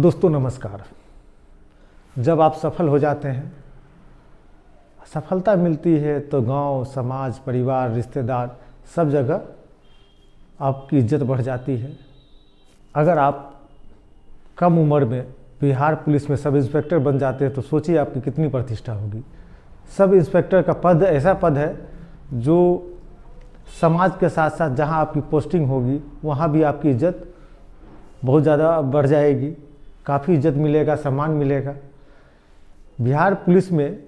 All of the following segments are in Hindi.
दोस्तों नमस्कार। जब आप सफल हो जाते हैं, सफलता मिलती है तो गांव, समाज, परिवार, रिश्तेदार सब जगह आपकी इज्जत बढ़ जाती है। अगर आप कम उम्र में बिहार पुलिस में सब इंस्पेक्टर बन जाते हैं तो सोचिए आपकी कितनी प्रतिष्ठा होगी। सब इंस्पेक्टर का पद ऐसा पद है जो समाज के साथ साथ जहां आपकी पोस्टिंग होगी वहां भी आपकी इज्जत बहुत ज़्यादा बढ़ जाएगी, काफ़ी इज्जत मिलेगा, सम्मान मिलेगा। बिहार पुलिस में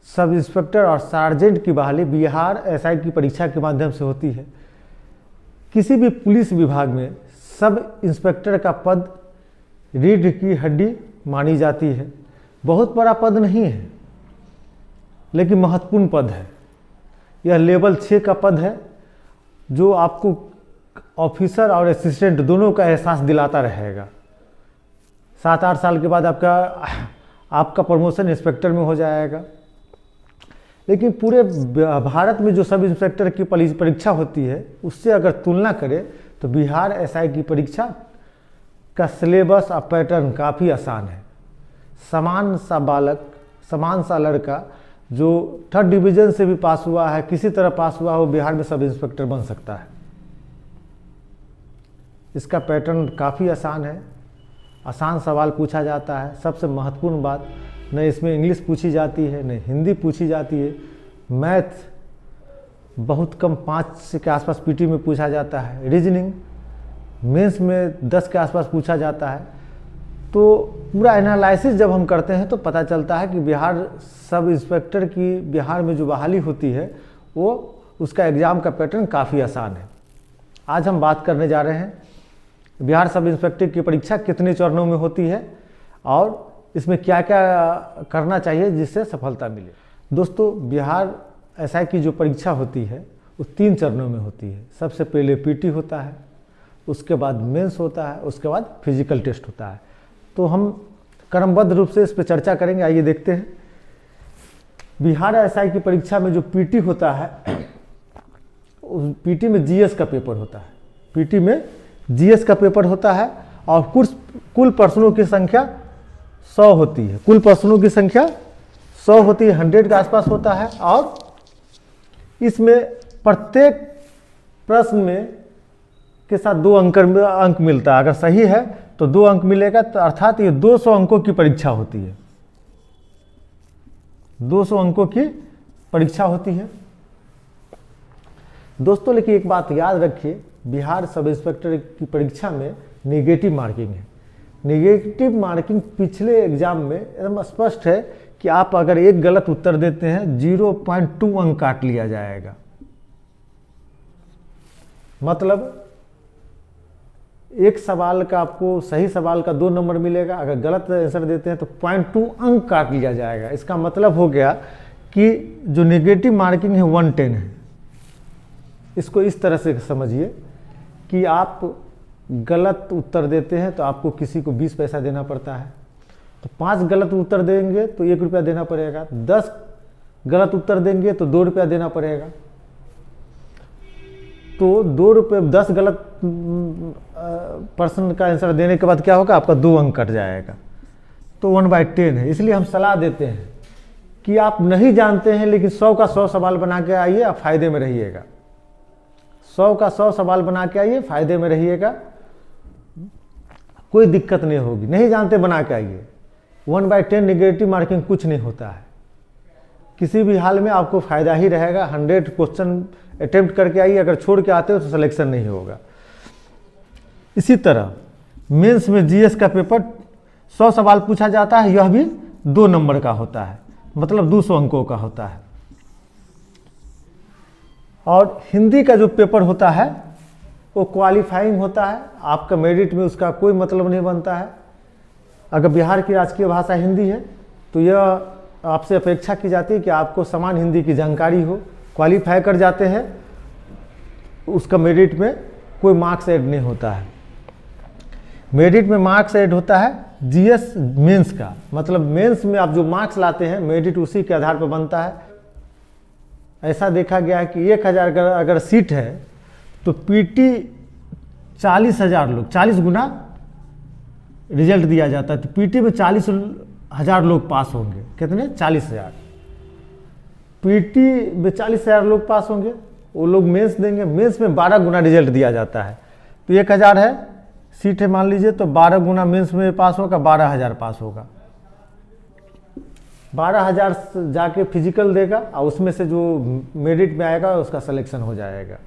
सब इंस्पेक्टर और सार्जेंट की बहाली बिहार एसआई की परीक्षा के माध्यम से होती है। किसी भी पुलिस विभाग में सब इंस्पेक्टर का पद रीढ़ की हड्डी मानी जाती है। बहुत बड़ा पद नहीं है लेकिन महत्वपूर्ण पद है। यह लेवल 6 का पद है जो आपको ऑफिसर और असिस्टेंट दोनों का एहसास दिलाता रहेगा। 7-8 साल के बाद आपका प्रमोशन इंस्पेक्टर में हो जाएगा। लेकिन पूरे भारत में जो सब इंस्पेक्टर की परीक्षा होती है उससे अगर तुलना करें तो बिहार एसआई की परीक्षा का सिलेबस और पैटर्न काफ़ी आसान है। समान सा बालक, समान सा लड़का जो 3rd डिवीज़न से भी पास हुआ है, किसी तरह पास हुआ हो, बिहार में सब इंस्पेक्टर बन सकता है। इसका पैटर्न काफ़ी आसान है। आसान सवाल पूछा जाता है। सबसे महत्वपूर्ण बात, न इसमें इंग्लिश पूछी जाती है न हिंदी पूछी जाती है। मैथ बहुत कम 5 के आसपास पीटी में पूछा जाता है। रीजनिंग मेंस में 10 के आसपास पूछा जाता है। तो पूरा एनालिसिस जब हम करते हैं तो पता चलता है कि बिहार सब इंस्पेक्टर की बिहार में जो बहाली होती है वो उसका एग्ज़ाम का पैटर्न काफ़ी आसान है। आज हम बात करने जा रहे हैं बिहार सब इंस्पेक्टर की परीक्षा कितने चरणों में होती है और इसमें क्या क्या करना चाहिए जिससे सफलता मिले। दोस्तों, बिहार एसआई की जो परीक्षा होती है वो 3 चरणों में होती है। सबसे पहले पीटी होता है, उसके बाद मेंस होता है, उसके बाद फिजिकल टेस्ट होता है। तो हम क्रमबद्ध रूप से इस पर चर्चा करेंगे। आइए देखते हैं। बिहार एसआई की परीक्षा में जो पीटी होता है, उस पीटी में जीएस का पेपर होता है। पीटी में जीएस का पेपर होता है और कुल प्रश्नों की संख्या 100 होती है। कुल प्रश्नों की संख्या 100 होती है, 100 के आसपास होता है। और इसमें प्रत्येक प्रश्न में के साथ 2 अंक मिलता है। अगर सही है तो 2 अंक मिलेगा, तो अर्थात ये 200 अंकों की परीक्षा होती है। 200 अंकों की परीक्षा होती है दोस्तों। लेकिन एक बात याद रखिए, बिहार सब इंस्पेक्टर की परीक्षा में नेगेटिव मार्किंग है। नेगेटिव मार्किंग पिछले एग्जाम में एकदम स्पष्ट है कि आप अगर एक गलत उत्तर देते हैं 0.2 अंक काट लिया जाएगा। मतलब एक सवाल का आपको सही सवाल का 2 नंबर मिलेगा, अगर गलत आंसर देते हैं तो 0.2 अंक काट लिया जाएगा। इसका मतलब हो गया कि जो नेगेटिव मार्किंग है 110 है। इसको इस तरह से समझिए कि आप गलत उत्तर देते हैं तो आपको किसी को 20 पैसा देना पड़ता है। तो 5 गलत उत्तर देंगे तो 1 रुपया देना पड़ेगा। 10 गलत उत्तर देंगे तो 2 रुपया देना पड़ेगा। तो 2 रुपये 10 गलत प्रश्न का आंसर देने के बाद क्या होगा, आपका 2 अंक कट जाएगा। तो 1/10 है। इसलिए हम सलाह देते हैं कि आप नहीं जानते हैं लेकिन 100 का 100 सवाल बना के आइए, आप फायदे में रहिएगा। 100 का 100 सवाल बना के आइए, फायदे में रहिएगा, कोई दिक्कत नहीं होगी। नहीं जानते बना के आइए। 1/10 निगेटिव मार्किंग कुछ नहीं होता है। किसी भी हाल में आपको फायदा ही रहेगा। 100 क्वेश्चन अटेम्प्ट करके आइए, अगर छोड़ के आते हो तो सिलेक्शन नहीं होगा। इसी तरह मेंस में जीएस का पेपर 100 सवाल पूछा जाता है। यह भी 2 नंबर का होता है, मतलब 200 अंकों का होता है। और हिंदी का जो पेपर होता है वो क्वालिफाइंग होता है। आपका मेरिट में उसका कोई मतलब नहीं बनता है। अगर बिहार की राजकीय भाषा हिंदी है तो यह आपसे अपेक्षा की जाती है कि आपको समान हिंदी की जानकारी हो। क्वालिफाई कर जाते हैं, उसका मेरिट में कोई मार्क्स ऐड नहीं होता है। मेरिट में मार्क्स ऐड होता है जीएस मेंस का, मतलब मेंस में आप जो मार्क्स लाते हैं मेरिट उसी के आधार पर बनता है। ऐसा देखा गया है कि 1000 अगर सीट है तो पीटी 40,000 लोग, 40 गुना रिजल्ट दिया जाता है तो पीटी में 40,000 लोग पास होंगे। कितने? 40,000। पीटी में 40,000 लोग पास होंगे, वो लोग मेंस देंगे। मेंस में 12 गुना रिजल्ट दिया जाता है। तो 1,000 है सीट है मान लीजिए, तो 12 गुना मेंस में पास होगा, 12,000 पास होगा। 12,000 जाके फिजिकल देगा और उसमें से जो मेरिट में आएगा उसका सिलेक्शन हो जाएगा।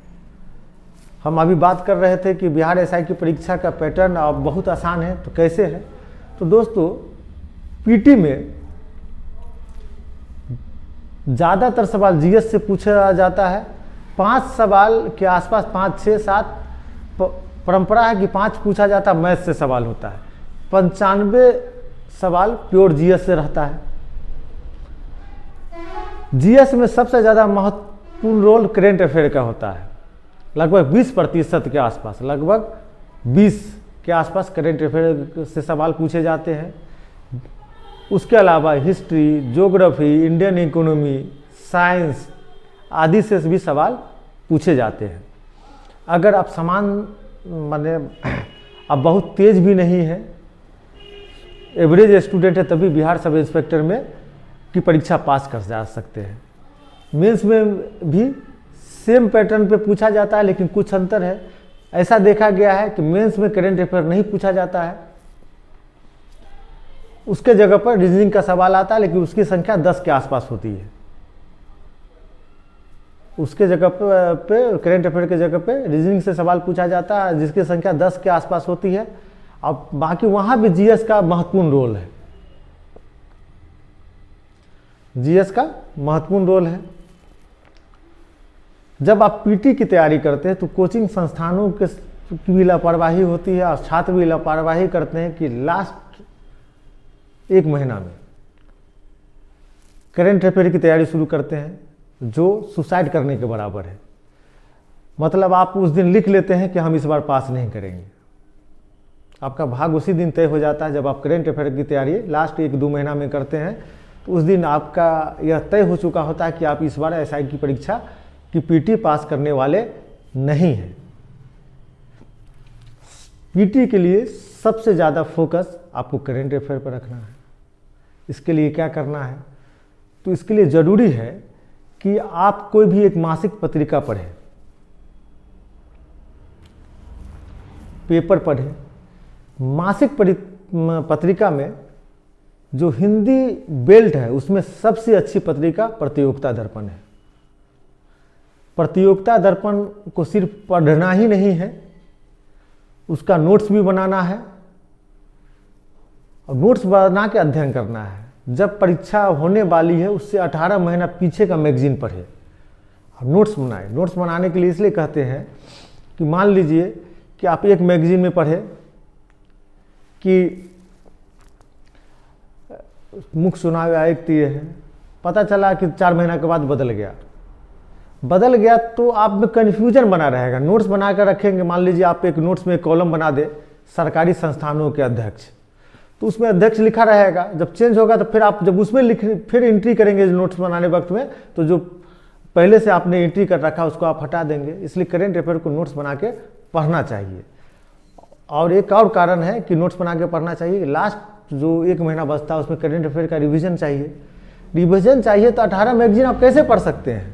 हम अभी बात कर रहे थे कि बिहार एसआई की परीक्षा का पैटर्न अब बहुत आसान है, तो कैसे है? तो दोस्तों पीटी में ज़्यादातर सवाल जीएस से पूछा जाता है। 5 सवाल के आसपास, 5, 6, 7 परंपरा है कि 5 पूछा जाता है, मैथ से सवाल होता है। 95 सवाल प्योर जीएस से रहता है। जीएस में सबसे ज़्यादा महत्वपूर्ण रोल करेंट अफेयर का होता है। लगभग 20% के आसपास, लगभग 20 के आसपास करेंट अफेयर से सवाल पूछे जाते हैं। उसके अलावा history, geography, Indian economy, science आदि से भी सवाल पूछे जाते हैं। अगर आप समान माने अब बहुत तेज भी नहीं है, एवरेज स्टूडेंट है, तभी बिहार सब इंस्पेक्टर में की परीक्षा पास कर जा सकते हैं। मेंस में भी सेम पैटर्न पे पूछा जाता है, लेकिन कुछ अंतर है। ऐसा देखा गया है कि मेंस में करंट अफेयर नहीं पूछा जाता है, उसके जगह पर रीजनिंग का सवाल आता है, लेकिन उसकी संख्या 10 के आसपास होती है। उसके जगह पे करंट अफेयर के जगह पे रीजनिंग से सवाल पूछा जाता है, जिसकी संख्या 10 के आसपास होती है। अब बाकी वहाँ भी जीएस का महत्वपूर्ण रोल है। जीएस का महत्वपूर्ण रोल है। जब आप पीटी की तैयारी करते हैं तो कोचिंग संस्थानों की भी लापरवाही होती है और छात्र भी लापरवाही करते हैं कि लास्ट 1 महीना में करंट अफेयर की तैयारी शुरू करते हैं, जो सुसाइड करने के बराबर है। मतलब आप उस दिन लिख लेते हैं कि हम इस बार पास नहीं करेंगे। आपका भाग उसी दिन तय हो जाता है जब आप करंट अफेयर की तैयारी लास्ट 1-2 महीना में करते हैं, तो उस दिन आपका यह तय हो चुका होता है कि आप इस बार एसआई की परीक्षा की पीटी पास करने वाले नहीं हैं। पीटी के लिए सबसे ज़्यादा फोकस आपको करंट अफेयर पर रखना है। इसके लिए क्या करना है? तो इसके लिए ज़रूरी है कि आप कोई भी एक मासिक पत्रिका पढ़ें, पेपर पढ़ें। मासिक पत्रिका में जो हिंदी बेल्ट है उसमें सबसे अच्छी पत्रिका प्रतियोगिता दर्पण है। प्रतियोगिता दर्पण को सिर्फ पढ़ना ही नहीं है, उसका नोट्स भी बनाना है और नोट्स बना के अध्ययन करना है। जब परीक्षा होने वाली है उससे 18 महीना पीछे का मैगजीन पढ़े और नोट्स बनाए। नोट्स बनाने के लिए इसलिए कहते हैं कि मान लीजिए कि आप एक मैगजीन में पढ़े कि मुख्य चुनाव आयुक्त ये है, पता चला कि 4 महीना के बाद बदल गया तो आप में कन्फ्यूजन बना रहेगा। नोट्स बना कर रखेंगे, मान लीजिए आप एक नोट्स में कॉलम बना दे सरकारी संस्थानों के अध्यक्ष, तो उसमें अध्यक्ष लिखा रहेगा। जब चेंज होगा तो फिर आप जब उसमें फिर एंट्री करेंगे नोट्स बनाने वक्त में, तो जो पहले से आपने एंट्री कर रखा उसको आप हटा देंगे। इसलिए करंट अफेयर को नोट्स बना के पढ़ना चाहिए। और एक और कारण है कि नोट्स बना के पढ़ना चाहिए, लास्ट जो 1 महीना बचता है उसमें करंट अफेयर का रिवीजन चाहिए। तो 18 मैगजीन आप कैसे पढ़ सकते हैं?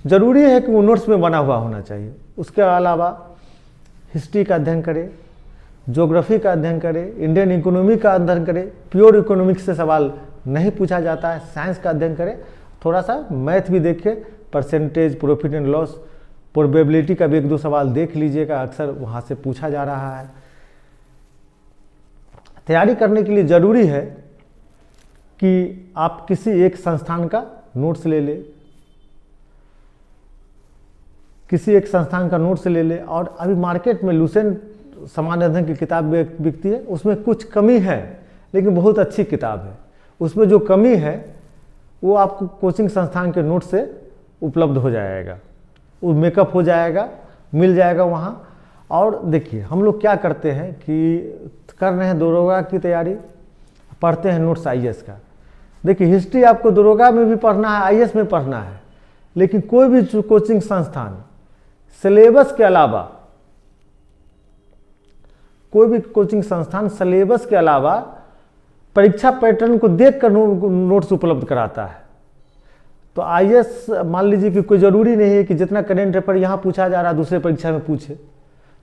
जरूरी है कि वो नोट्स में बना हुआ होना चाहिए। उसके अलावा हिस्ट्री का अध्ययन करें, ज्योग्राफी का अध्ययन करें, इंडियन इकोनॉमी का अध्ययन करें। प्योर इकोनॉमिक्स से सवाल नहीं पूछा जाता है। साइंस का अध्ययन करें, थोड़ा सा मैथ भी देखें, percentage, profit and loss, probability का भी 1-2 सवाल देख लीजिएगा, अक्सर वहाँ से पूछा जा रहा है। तैयारी करने के लिए ज़रूरी है कि आप किसी एक संस्थान का नोट्स ले लें, और अभी मार्केट में लुसेंट सामान्य अध्ययन की किताब बिकती है, उसमें कुछ कमी है लेकिन बहुत अच्छी किताब है। उसमें जो कमी है वो आपको कोचिंग संस्थान के नोट से उपलब्ध हो जाएगा, वो मेकअप हो जाएगा, मिल जाएगा वहाँ। और देखिए हम लोग क्या करते हैं कि कर रहे हैं दरोगा की तैयारी, पढ़ते हैं नोट्स आईएएस का। देखिए हिस्ट्री आपको दरोगा में भी पढ़ना है, आईएएस में पढ़ना है, लेकिन कोई भी कोचिंग संस्थान सिलेबस के अलावा कोई भी कोचिंग संस्थान सिलेबस के अलावा परीक्षा पैटर्न को देखकर नोट्स उपलब्ध कराता है। तो आईएएस मान लीजिए कि कोई ज़रूरी नहीं है कि जितना करेंट पेपर यहाँ पूछा जा रहा है दूसरे परीक्षा में पूछे,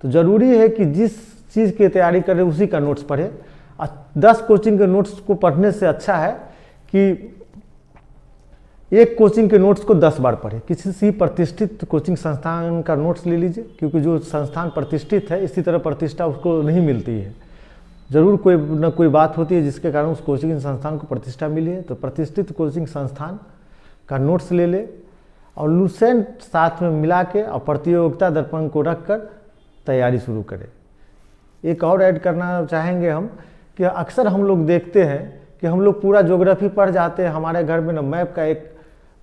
तो ज़रूरी है कि जिस चीज़ की तैयारी करे उसी का नोट्स पढ़े। 10 कोचिंग के नोट्स को पढ़ने से अच्छा है कि एक कोचिंग के नोट्स को 10 बार पढ़े। किसी प्रतिष्ठित कोचिंग संस्थान का नोट्स ले लीजिए, क्योंकि जो संस्थान प्रतिष्ठित है इसी तरह प्रतिष्ठा उसको नहीं मिलती है। ज़रूर कोई न कोई बात होती है जिसके कारण उस कोचिंग संस्थान को प्रतिष्ठा मिली है। तो प्रतिष्ठित कोचिंग संस्थान का नोट्स ले ले और लूसेंट साथ में मिला के और प्रतियोगिता दर्पण को रख कर तैयारी शुरू करें। एक और ऐड करना चाहेंगे हम कि अक्सर हम लोग देखते हैं कि हम लोग पूरा ज्योग्राफी पढ़ जाते हैं, हमारे घर में ना मैप का एक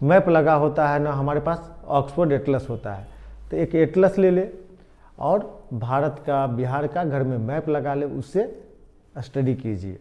मैप लगा होता है ना हमारे पास ऑक्सफोर्ड एटलस होता है। तो एक एटलस ले ले और भारत का, बिहार का घर में मैप लगा ले, उससे स्टडी कीजिए।